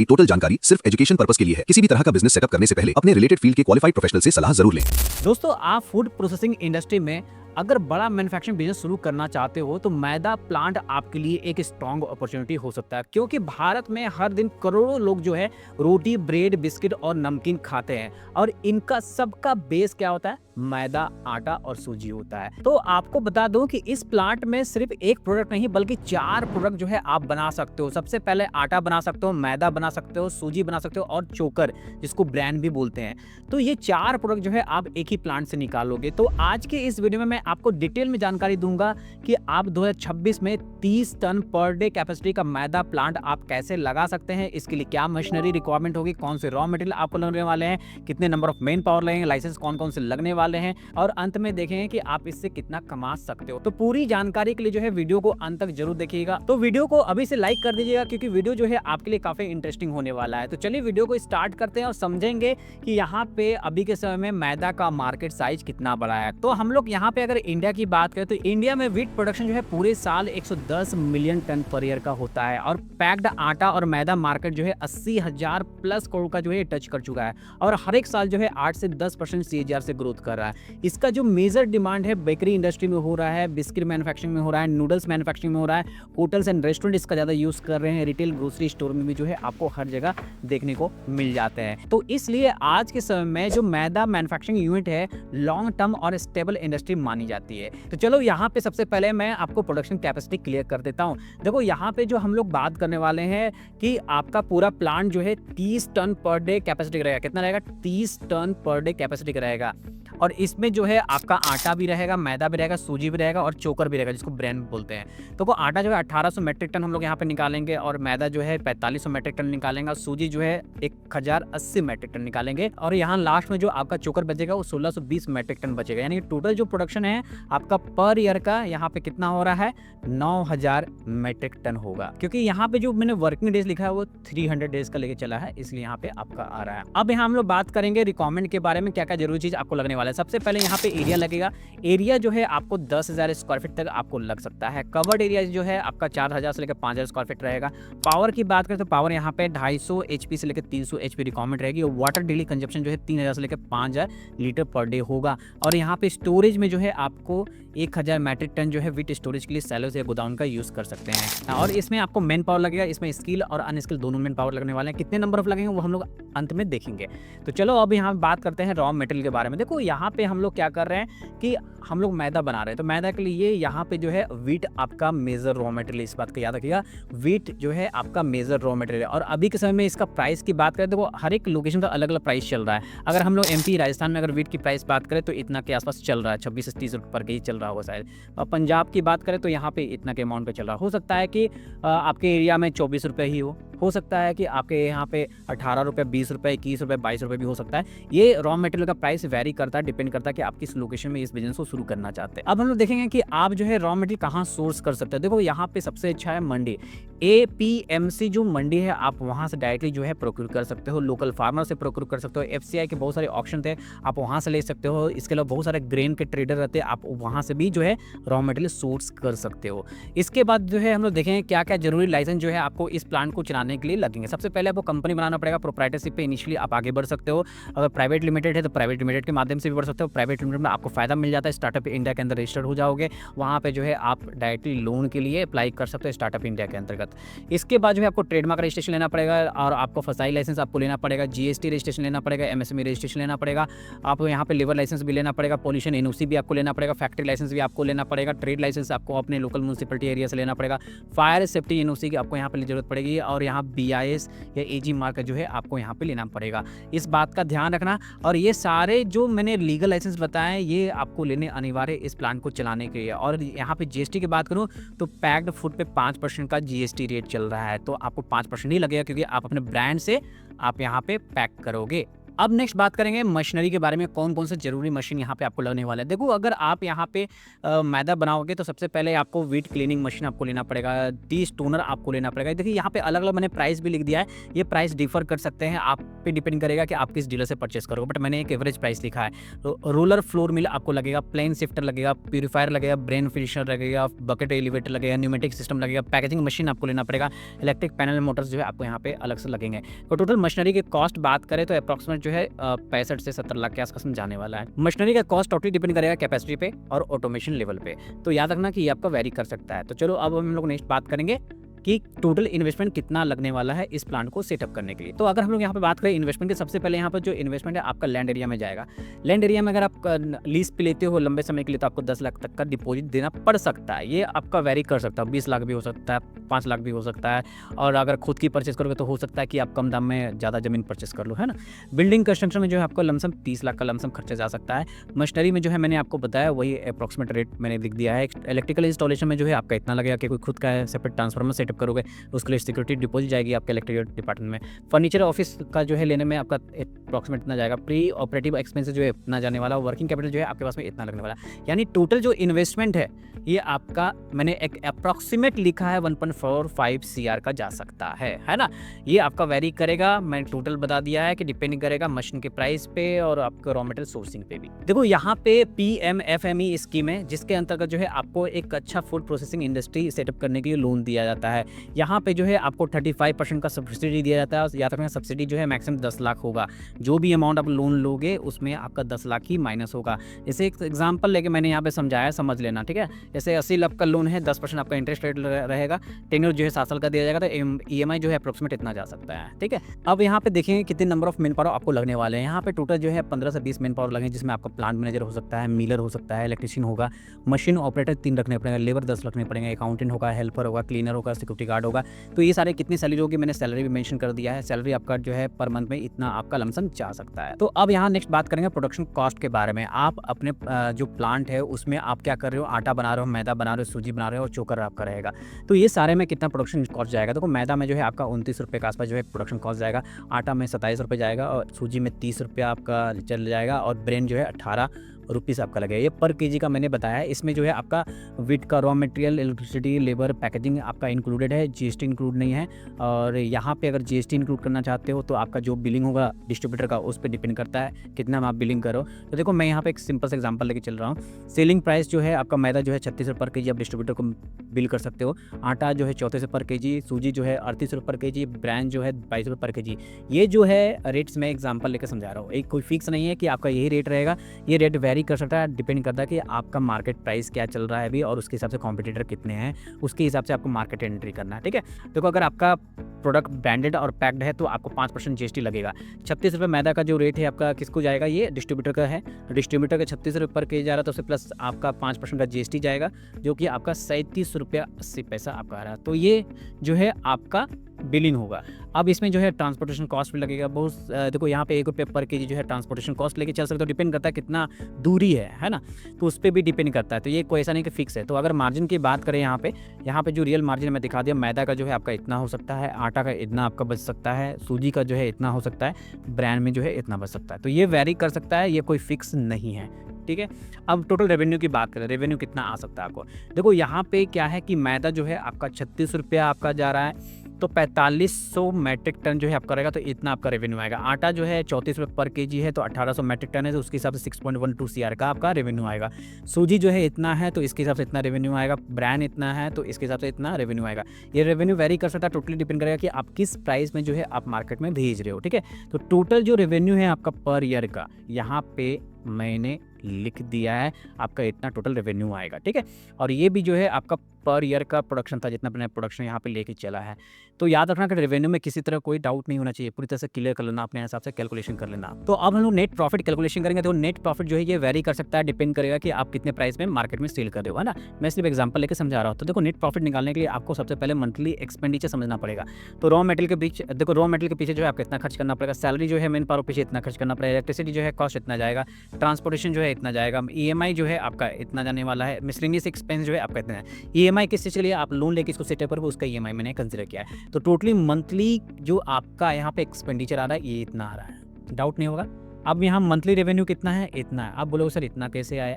ये टोटल जानकारी सिर्फ एजुकेशन पर्पस के लिए है। किसी भी तरह का बिजनेस सेटअप करने से पहले अपने रिलेटेड फील्ड के क्वालिफाइड प्रोफेशनल से सलाह जरूर लें। दोस्तों, आप फूड प्रोसेसिंग इंडस्ट्री में अगर बड़ा मैन्युफैक्चरिंग बिजनेस शुरू करना चाहते हो तो मैदा प्लांट आपके लिए एक स्ट्रॉन्ग अपॉर्चुनिटी हो सकता है, क्योंकि भारत में हर दिन करोड़ों लोग जो है रोटी, ब्रेड, बिस्किट और नमकीन खाते हैं और इनका सबका बेस क्या होता है? मैदा, आटा और सूजी होता है। तो आपको बता दूं कि इस प्लांट में सिर्फ एक प्रोडक्ट नहीं बल्कि 4 प्रोडक्ट जो है आप बना सकते हो। सबसे पहले आटा बना सकते हो, मैदा बना सकते हो, सूजी बना सकते हो और चोकर, जिसको ब्रांड भी बोलते हैं। तो ये 4 प्रोडक्ट जो है आप एक ही प्लांट से निकालोगे। तो आज के इस वीडियो में मैं आपको डिटेल में जानकारी दूंगा कि आप 2026 में 30 टन पर डे कैपेसिटी का मैदा प्लांट आप कैसे लगा सकते हैं, इसके लिए क्या मशीनरी रिक्वायरमेंट होगी, कौन से रॉ मटेरियल आपको लगने वाले हैं, कितने नंबर ऑफ मेन पावर लगेंगे, लाइसेंस कौन कौन से लगने वाले हैं और अंत में देखेंगे कि आप इससे कितना कमा सकते हो। तो पूरी जानकारी के लिए जो है वीडियो को अंत तक जरूर देखिएगा। तो वीडियो को अभी से लाइक कर दीजिएगा, क्योंकि वीडियो जो है आपके लिए काफी इंटरेस्टिंग होने वाला है। तो चलिए वीडियो को स्टार्ट करते हैं और समझेंगे कि यहाँ पे अभी के समय में मैदा का मार्केट साइज कितना बड़ा है। तो हम लोग यहाँ पे अगर इंडिया की बात करें तो इंडिया में व्हीट प्रोडक्शन जो है पूरे साल 110 मिलियन टन पर ईयर का होता है और पैक्ड आटा और मैदा मार्केट जो है 80,000 प्लस करोड़ का जो है टच कर चुका है और हर एक साल जो है 8 से 10% CAGR से ग्रोथ कर रहा है। इसका जो मेजर डिमांड है बेकरी इंडस्ट्री में हो रहा है, बिस्किट मैन्युफैक्चरिंग में हो रहा है, नूडल्स मैन्युफैक्चरिंग में हो रहा है, होटल्स एंड रेस्टोरेंट इसका ज़्यादा यूज़ कर रहे हैं, रिटेल ग्रोसरी स्टोर में भी जो है आपको हर जगह देखने को मिल जाते हैं। तो इसलिए आज के समय में जो मैदा मैन्युफैक्चरिंग यूनिट है लॉन्ग टर्म और स्टेबल इंडस्ट्री मानी जाती है। तो चलो यहाँ पे सबसे पहले मैं आपको प्रोडक्शन कैपेसिटी क्लियर कर देता हूँ। देखो यहाँ पे जो हम लोग बात करने वाले हैं कि आपका पूरा प्लांट जो है 30 टन पर डे कैपेसिटी का रहेगा। कितना रहेगा? 30 टन पर डे कैपेसिटी का रहेगा और इसमें जो है आपका आटा भी रहेगा, मैदा भी रहेगा, सूजी भी रहेगा और चोकर भी रहेगा, जिसको ब्रेड बोलते हैं। तो वो आटा जो है 1800 मेट्रिक टन हम लोग यहाँ पे निकालेंगे और मैदा जो है 4500 मेट्रिक टन निकालेंगे और सूजी जो है 1080 मेट्रिक टन निकालेंगे और यहाँ लास्ट में जो आपका चोकर बचेगा वो 1620 मेट्रिक टन बचेगा। यानी टोटल जो प्रोडक्शन है आपका पर ईयर का यहाँ पे कितना हो रहा है? 9000 मेट्रिक टन होगा, क्योंकि यहाँ पे जो मैंने वर्किंग डेज लिखा है वो 300 डेज का लेके चला है, इसलिए यहाँ पे आपका आ रहा है। अब यहाँ हम लोग बात करेंगे रिक्वायरमेंट के बारे में, क्या क्या जरूरी चीज आपको लगने वाला है। सबसे पहले यहाँ पे एरिया लगेगा। एरिया जो है आपको 10,000 स्क्वायर फीट तक आपको लग सकता है। कवर्ड एरिया जो है आपका 4000 से लेकर 5000 स्क्वायर फीट रहेगा। पावर की बात करें तो पावर यहाँ पे 250 HP से लेकर 300 HP रिक्वायरमेंट रहेगी और वाटर डेली कंजप्शन जो है 3000 से लेकर 5000 लीटर पर डे होगा। और यहाँ पे स्टोरेज में जो है आपको 1000 मैट्रिक टन जो है विथ स्टोरेज के लिए सैलोस या गोदाउन का यूज कर सकते हैं। और इसमें आपको मैन पावर लगेगा, इसमें स्किल और अनस्किल दोनों मैन पावर लगने वाले हैं। कितने नंबर ऑफ लगेंगे वो हम लोग अंत में देखेंगे। तो चलो अब यहाँ बात करते हैं रॉ मटेरियल के बारे में। देखो यहाँ पे हम लोग क्या कर रहे हैं कि हम लोग मैदा बना रहे हैं, तो मैदा के लिए यहाँ पे जो है व्हीट आपका मेजर रॉ मटेरियल, इस बात का याद रखिएगा। व्हीट जो है आपका मेजर रॉ मटेरियल है और अभी के समय में इसका प्राइस की बात करें तो वो हर एक लोकेशन का अलग अलग प्राइस चल रहा है। अगर हम लोग MP राजस्थान में अगर व्हीट की प्राइस बात करें तो इतना के आसपास चल रहा है, 26 से 30 रुपये पर केजी चल रहा होगा शायद। और पंजाब की बात करें तो यहाँ पे इतना के अमाउंट का चल रहा हो सकता है कि आपके एरिया में 24 रुपये ही हो सकता है कि आपके यहाँ पे 18 रुपये, 20 रुपये, 21 रुपये, 22 रुपये भी हो सकता है। ये रॉ मटेरियल का प्राइस वेरी करता है, डिपेंड करता है कि आप किस लोकेशन में इस बिजनेस को शुरू करना चाहते हैं। अब हम लोग देखेंगे कि आप जो है रॉ मटेरियल कहाँ सोर्स कर सकते हैं। देखो यहाँ पे सबसे अच्छा है मंडी। APMC जो मंडी है आप वहाँ से डायरेक्टली जो है प्रोक्योर कर सकते हो, लोकल फार्मर से प्रोक्योर कर सकते हो। FCI के बहुत सारे ऑप्शन थे, आप वहाँ से ले सकते हो। इसके अलावा बहुत सारे ग्रेन के ट्रेडर रहते हैं, आप वहाँ से भी जो है रॉ मटेरियल सोर्स कर सकते हो। इसके बाद जो है हम लोग देखेंगे क्या क्या जरूरी लाइसेंस जो है आपको इस प्लांट को चलाने के लिए लगेंगे। सबसे पहले आपको कंपनी बनाना पड़ेगा, प्रोप्राइटरशिप पे इनिशियली आप आगे बढ़ सकते हो। अगर प्राइवेट लिमिटेड है तो प्राइवेट लिमिटेड के माध्यम से भी बढ़ सकते हो। प्राइवेट लिमिटेड में आपको फायदा मिल जाता है, स्टार्टअप इंडिया के अंदर रजिस्टर्ड हो जाओगे, वहाँ पे जो है आप डायरेक्टली लोन के लिए अप्लाई कर सकते हो स्टार्टअप इंडिया के अंतर्गत। इसके बाद जो है आपको ट्रेडमार्क रजिस्ट्रेशन लेना पड़ेगा और आपको फसाई लाइसेंस आपको लेना पड़ेगा, GST रजिस्ट्रेशन लेना पड़ेगा, MSME रजिस्ट्रेशन लेना पड़ेगा, आपको यहाँ पे लेबर लाइसेंस भी लेना पड़ेगा, पॉल्यूशन NOC भी आपको लेना पड़ेगा, फैक्ट्री लाइसेंस भी आपको लेना पड़ेगा, ट्रेड लाइसेंस आपको अपने लोकल म्यूनसिपलिटी एरिया से लेना पड़ेगा, फायर सेफ्टी NOC की आपको यहाँ पे जरूरत पड़ेगी और यहाँ BIS या AG मार्क जो है आपको यहाँ पे लेना पड़ेगा। इस बात का ध्यान रखना। और ये सारे जो मैंने लीगल लाइसेंस बताए ये आपको लेने अनिवार्य इस प्लांट को चलाने के लिए। और यहाँ पे GST की बात करूँ तो पैक्ड फूड पे 5% का GST रेट चल रहा है, तो आपको 5% ही लगेगा क्योंकि आप अपने ब्रांड से आप यहाँ पे पैक करोगे। अब नेक्स्ट बात करेंगे मशीनरी के बारे में, कौन-कौन से ज़रूरी मशीन यहाँ पे आपको लगने वाला है। देखो अगर आप यहाँ पे मैदा बनाओगे तो सबसे पहले आपको व्हीट क्लीनिंग मशीन आपको लेना पड़ेगा, डी-स्टोनर आपको लेना पड़ेगा। देखिए यहाँ पे अलग-अलग मैंने प्राइस भी लिख दिया है, ये प्राइस डिफ़र कर सकते हैं, आप पे डिपेंड करेगा कि आप किस डीलर से परचेज़ करोगे, बट मैंने एक एवरेज प्राइस लिखा है। तो रोलर फ्लोर मिल आपको लगेगा, प्लेन शिफ्टर लगेगा, प्यूरीफायर लगेगा, ब्रेन फिनिशर लगेगा, बकेट एलिवेटर लगेगा, न्यूमेटिक सिस्टम लगेगा, पैकेजिंग मशीन आपको लेना पड़ेगा, इलेक्ट्रिक पैनल मोटर्स जो है आपको यहाँ पे अलग से लगेंगे। तो टोटल मशीनरी की कॉस्ट बात करें तो अप्रॉक्सिमेट जो है 65 से 70 लाख के आसपास में जाने वाला है। मशीनरी का कॉस्ट टोटली डिपेंड करेगा कैपेसिटी पे और ऑटोमेशन लेवल पे, तो याद रखना कि ये आपका वेरी कर सकता है। तो चलो अब हम लोग नेक्स्ट बात करेंगे कि टोटल इन्वेस्टमेंट कितना लगने वाला है इस प्लांट को सेटअप करने के लिए। तो अगर हम लोग यहाँ पे बात करें इन्वेस्टमेंट की, सबसे पहले यहाँ पर जो इन्वेस्टमेंट है आपका लैंड एरिया में जाएगा। लैंड एरिया में अगर आप लीज पे लेते हो लंबे समय के लिए तो आपको 10 लाख तक का डिपॉजिट देना पड़ सकता है। ये आपका वेरी कर सकता है, 20 लाख भी हो सकता है, 5 लाख भी हो सकता है, और अगर खुद की परचेस करोगे तो हो सकता है कि आप कम दाम में ज़्यादा ज़मीन परचेस कर लो, है ना। बिल्डिंग कंस्ट्रक्शन में जो है आपको लमसम 30 लाख का लमसम खर्चा जा सकता है। मशीनरी में जो है मैंने आपको बताया वही अप्रॉक्सीमेट रेट मैंने लिख दिया है। इलेक्ट्रिकल इंस्टॉलेशन में जो है आपका इतना लगेगा कि कोई खुद का सेपरेट ट्रांसफार्मर सेटअप करोगे उसके लिए सिक्योरिटी डिपॉजिट जाएगी आपके इलेक्ट्रिक डिपार्टमेंट में। फर्नीचर ऑफिस का जो है लेने में आपका अप्रॉक्सीमेट इतना जाएगा। प्री ऑपरेटिव एक्सपेंसेस जो है इतना जाने वाला, वर्किंग कैपिटल जो है आपके पास में इतना लगने वाला। यानी टोटल जो इन्वेस्टमेंट है ये आपका मैंने एक अप्रॉक्सीमेट लिखा है 1.45 CR का जा सकता है ना। ये आपका वेरी करेगा, मैंने टोटल बता दिया है कि डिपेंड करेगा मशीन के प्राइस पे और आपके रॉ मटेरियल सोर्सिंग पे भी। देखो यहाँ पे PMFME स्कीम है जिसके अंतर्गत जो है आपको एक अच्छा फूड प्रोसेसिंग इंडस्ट्री सेटअप करने के लिए लोन दिया जाता है। यहाँ पे जो है आपको 35% का सब्सिडी दिया जाता है। याद रखना सब्सिडी जो है मैक्सिमम 10 लाख होगा। जो भी अमाउंट आप लोन लोगे उसमें आपका 10 लाख ही माइनस होगा। जैसे एक एग्जांपल लेके मैंने यहाँ पे समझाया, समझ लेना, ठीक है। जैसे 80 लाख का लोन है, 10% आपका इंटरेस्ट रेट रहेगा, टेन्योर जो है 7 साल का दिया जाएगा, तो EMI जो है अप्रोक्सीमेट इतना जा सकता है, ठीक है। अब यहाँ पे देखेंगे कितने नंबर ऑफ मैन पावर आपको लगने वाले हैं। यहाँ पे टोटल जो है 15 से 20 मैन पावर लगे, जिसमें आपका प्लांट मैनेजर हो सकता है, मिलर हो सकता है, इलेक्ट्रीशियन होगा, मशीन ऑपरेटर 3 रखने पड़ेंगे, लेबर 10 रखने पड़ेंगे, अकाउंटेंट होगा, हेल्पर होगा, क्लीनर होगा, सिक्योरिटी गार्ड होगा। तो ये सारे कितनी सैलरी होगी मैंने सैलरी भी मेंशन कर दिया है। सैलरी आपका जो है पर मंथ में इतना आपका लमसम जा सकता है। तो अब यहाँ नेक्स्ट बात करेंगे प्रोडक्शन कॉस्ट के बारे में। आप अपने जो प्लांट है उसमें आप क्या कर रहे हो, आटा बना रहे हो, मैदा बना रहे हो, सूजी बना रहे हो और चोकर आपका रहेगा। तो ये सारे में कितना प्रोडक्शन कॉस्ट जाएगा। देखो मैदा में जो है आपका 29 रुपये के आसपास जो है प्रोडक्शन कॉस्ट जाएगा, आटा में 27 रुपये जाएगा और सूजी में 30 रुपया आपका चल जाएगा और ब्रेन जो है 18 रुपीस आपका लगेगा। ये पर केजी का मैंने बताया है। इसमें जो है आपका वीट का raw material, electricity, labour, packaging आपका इंक्लूडेड है, GST इंक्लूड नहीं है। और यहाँ पे अगर GST इंक्लूड करना चाहते हो तो आपका जो बिलिंग होगा डिस्ट्रीब्यूटर का उस पर डिपेंड करता है कितना आप बिलिंग करो। तो देखो मैं यहाँ पे एक सिंपल सा एग्जांपल लेके चल रहा हूँ। सेलिंग प्राइस जो है आपका मैदा जो है 36 रुपये पर केजी आप डिस्ट्रीब्यूटर को बिल कर सकते हो। आटा जो है 34 रुपये पर केजी, सूजी जो है 38 रुपये पर केजी, ब्रांड जो है 22 रुपये पर केजी। ये जो है रेट्स मैं एग्जाम्पल लेकर समझा रहा हूँ। एक कोई फिक्स नहीं है कि आपका यही रेट रहेगा, ये रेट वेरी कर सकता है, डिपेंड करता है कि आपका मार्केट प्राइस क्या चल रहा है अभी और उसके हिसाब से कॉम्पिटिटर कितने हैं, उसके हिसाब से आपको मार्केट एंट्री करना है, ठीक है। देखो अगर आपका प्रोडक्ट ब्रांडेड और पैक्ड है तो आपको 5% GST लगेगा। 36 रुपये मैदा का जो रेट है आपका किसको जाएगा, ये डिस्ट्रीब्यूटर का है। डिस्ट्रीब्यूटर का 36 रुपये पर केजी जा रहा है तो उससे प्लस आपका 5% का GST जाएगा जो कि आपका 37 रुपया 80 पैसा आपका आ रहा है। तो ये जो है आपका बिलिंग होगा। अब इसमें जो है ट्रांसपोर्टेशन कॉस्ट भी लगेगा बहुत। देखो यहाँ पे 1 रुपये पर केजी जो है ट्रांसपोर्टेशन कॉस्ट लेके चल सकते हो, डिपेंड करता है कितना दूरी है ना, तो उस पर भी डिपेंड करता है। तो ये कोई ऐसा नहीं कि फिक्स है। तो अगर मार्जिन की बात करें यहाँ पे जो रियल मार्जिन मैं दिखा दिया, मैदा का जो है आपका इतना हो सकता है, आटा का इतना आपका बच सकता है, सूजी का जो है इतना हो सकता है, ब्रांड में जो है इतना बच सकता है। तो ये वेरी कर सकता है, ये कोई फिक्स नहीं है, ठीक है। अब टोटल रेवेन्यू की बात करें, रेवेन्यू कितना आ सकता है आपको। देखो यहाँ पे क्या है कि मैदा जो है आपका 36 रुपया आपका जा रहा है, तो 4500 मैट्रिक टन जो है आपका रहेगा, तो इतना आपका रेवेन्यू आएगा। आटा जो है 34 रुपये पर केजी है तो 1800 मैट्रिक टन है, तो उसके हिसाब से 6.12 CR का आपका रेवेन्यू आएगा। सूजी जो है इतना है तो इसके हिसाब से इतना रेवेन्यू आएगा। ब्रांड इतना है तो इसके हिसाब से इतना रेवेन्यू आएगा। ये रेवेन्यू वेरी कर सकता है, टोटली डिपेंड करेगा कि आप किस प्राइस में जो है आप मार्केट में भेज रहे हो, ठीक है। तो टोटल जो रेवेन्यू है आपका पर ईयर का यहाँ पे मैंने लिख दिया है, आपका इतना टोटल रेवेन्यू आएगा, ठीक है। और ये भी जो है आपका पर ईयर का प्रोडक्शन था, जितना अपने प्रोडक्शन यहाँ पे लेके चला है। तो याद रखना कि रेवेन्यू में किसी तरह कोई डाउट नहीं होना चाहिए, पूरी तरह से क्लियर कर लेना, अपने हिसाब से कैलकुलेशन कर लेना। तो अब हम लोग नेट प्रॉफिट कैलकुलेशन करेंगे। तो नेट प्रॉफिट जो है ये वेरी कर सकता है, डिपेंड करेगा कि आप कितने प्राइस में मार्केट में सेल कर रहे हो, है ना। मैं सिर्फ एग्जाम्पल लेकर समझा रहा हूँ। तो देखो नेट प्रॉफिट निकालने के लिए आपको सबसे पहले मंथली एक्सपेंडिचर समझना पड़ेगा। तो रॉ मटेरियल के बीच देखो, रॉ मटेरियल के पीछे जो है आपको इतना खर्च करना पड़ेगा, सैलरी जो है मेन पावर पीछे इतना खर्च करना पड़ेगा, इलेक्ट्रिसिटी जो है कॉस्ट इतना जाएगा, ट्रांसपोर्टेशन जो है इतना जाएगा, EMI जो है आपका इतना जाने वाला है, मिसलेनियस एक्सपेंस जो है आपका इतना है। EMI किससे चलिए आप लोन लेके इसको सेटअप करोगे, उसका EMI मैंने कंसिडर किया है। तो टोटली मंथली जो आपका यहाँ पे एक्सपेंडिचर आ रहा है ये इतना आ रहा है। डाउट नहीं होगा। अब यहाँ मंथली रेवेन्यू कितना है? इतना है। आप बोलोगे सर इतना कैसे आया?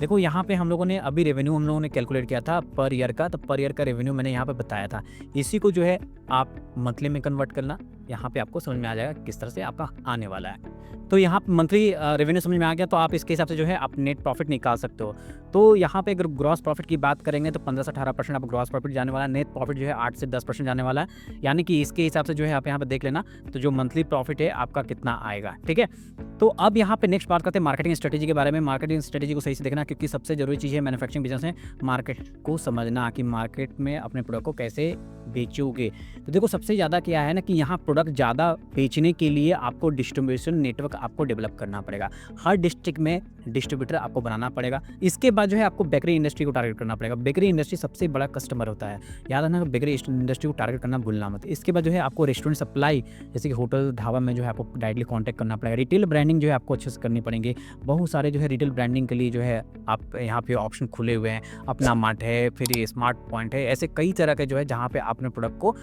देखो यहाँ पे हम लोगों ने अभी रेवेन्यू हम लोगों ने कैलकुलेट किया था पर ईयर का, तो पर ईयर का रेवेन्यू मैंने यहाँ पे बताया था। इसी को जो है आप मंथली में कन्वर्ट करना, यहाँ पे आपको समझ में आ जाएगा किस तरह से आपका आने वाला है। तो यहाँ पे मंथली रेवेन्यू समझ में आ गया, तो आप इसके हिसाब से जो है आप नेट प्रॉफिट निकाल सकते हो। तो यहाँ पे अगर ग्रॉस प्रॉफिट की बात करेंगे तो 15 से 18% आपको ग्रॉस प्रॉफिट जाने वाला है, नेट प्रॉफिट जो है 8 से 10% जाने वाला है। यानी कि इसके हिसाब से जो है आप यहाँ पे देख लेना, तो जो मंथली प्रॉफिट है आपका कितना आएगा, ठीक है। तो अब यहाँ पे नेक्स्ट बात करते हैं मार्केटिंग स्ट्रेटेजी के बारे में। मार्केटिंग स्ट्रेटेजी को सही से देखना, क्योंकि सबसे जरूरी चीज़ है मैन्युफैक्चरिंग बिजनेस में मार्केट को समझना कि मार्केट में अपने प्रोडक्ट को कैसे बेचोगे। तो देखो सबसे ज़्यादा क्या है ना कि यहाँ प्रोडक्ट ज़्यादा बेचने के लिए आपको डिस्ट्रीब्यूशन नेटवर्क आपको डेवलप करना पड़ेगा। हर डिस्ट्रिक्ट में डिस्ट्रीब्यूटर आपको बनाना पड़ेगा। इसके बाद जो है आपको बेकरी इंडस्ट्री को टारगेट करना पड़ेगा। बेकरी इंडस्ट्री सबसे बड़ा कस्टमर होता है, याद रखना, बेकरी इंडस्ट्री को टारगेट करना भूलना मत। इसके बाद जो है आपको रेस्टोरेंट सप्लाई, जैसे कि होटल ढाबा में जो है आपको डायरेक्टली कॉन्टैक्ट करना पड़ेगा। रिटेल ब्रांडिंग जो है आपको अच्छे से करनी पड़ेंगे। बहुत सारे जो है रिटेल ब्रांडिंग के लिए जो है आप यहाँ पे ऑप्शन खुले हुए हैं। अपना मार्ट है, फिर ये स्मार्ट पॉइंट है, ऐसे कई तरह के जो है जहाँ पे आप अपने प्रोडक्ट को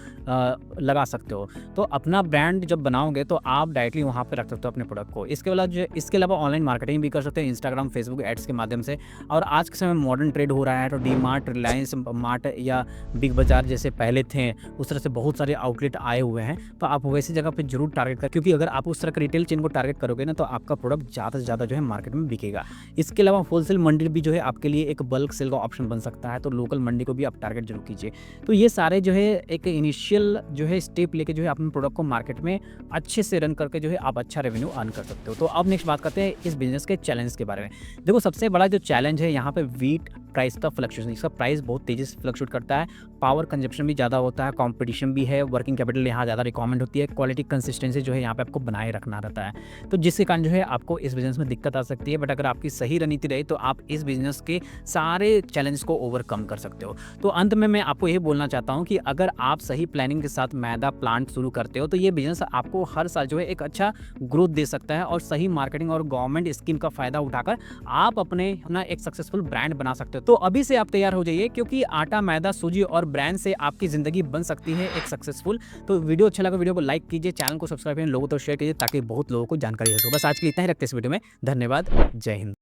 लगा सकते हो। तो अपना ब्रांड जब बनाओगे तो आप डायरेक्टली वहाँ पे रख सकते हो अपने प्रोडक्ट को। इसके अलावा ऑनलाइन मार्केटिंग भी कर सकते हैं इंस्टाग्राम, फेसबुक एड्स के माध्यम से। और आज के समय मॉडर्न ट्रेड हो रहा है, तो डी मार्ट, रिलायंस मार्ट या बिग बाजार जैसे पहले थे, उस तरह से बहुत सारे आउटलेट आए हुए हैं। तो आप वैसी जगह पे जरूर टारगेट करें, क्योंकि अगर आप उस तरह के रिटेल चेन को टारगेट करोगे ना, तो आपका प्रोडक्ट ज़्यादा से ज़्यादा जो है मार्केट में बिकेगा। इसके अलावा होलसेल मंडी भी जो है आपके लिए एक बल्क सेल का ऑप्शन बन सकता है, तो लोकल मंडी को भी आप टारगेट जरूर कीजिए। तो ये सारे जो है एक इनिशियल जो है स्टेप लेके जो है अपने प्रोडक्ट को मार्केट में अच्छे से रन करके जो है आप अच्छा रेवेन्यू अर्न कर सकते हो। तो अब नेक्स्ट बात करते हैं इस बिजनेस के चैलेंज के बारे में। देखो सबसे बड़ा जो चैलेंज है यहाँ पे वीट प्राइस का फ्लक्चुएशन। इसका प्राइस बहुत तेजी से फ्लक्चुएट करता है, पावर कंजप्शन भी ज़्यादा होता है, कंपटीशन भी है, वर्किंग कैपिटल यहाँ ज़्यादा रिक्वायरमेंट होती है, क्वालिटी कंसिस्टेंसी जो है यहाँ पे आपको बनाए रखना रहता है। तो जिसके कारण जो है आपको इस बिजनेस में दिक्कत आ सकती है, बट अगर आपकी सही रणनीति रही तो आप इस बिजनेस के सारे चैलेंज को ओवरकम कर सकते हो। तो अंत में मैं आपको ये बोलना चाहता हूँ कि अगर आप सही प्लानिंग के साथ मैदा प्लांट शुरू करते हो तो ये बिजनेस आपको हर साल जो है एक अच्छा ग्रोथ दे सकता है, और सही मार्केटिंग और गवर्नमेंट स्कीम का फायदा उठाकर आप अपना एक सक्सेसफुल ब्रांड बना सकते हो। तो अभी से आप तैयार हो जाइए, क्योंकि आटा, मैदा, सूजी और ब्रांड से आपकी जिंदगी बन सकती है एक सक्सेसफुल। तो वीडियो अच्छा लगा, वीडियो को लाइक कीजिए, चैनल को सब्सक्राइब करिए, लोगों तक शेयर कीजिए, ताकि बहुत लोगों को जानकारी हो। बस आज के लिए इतना ही रखते हैं इस वीडियो में। धन्यवाद, जय हिंद।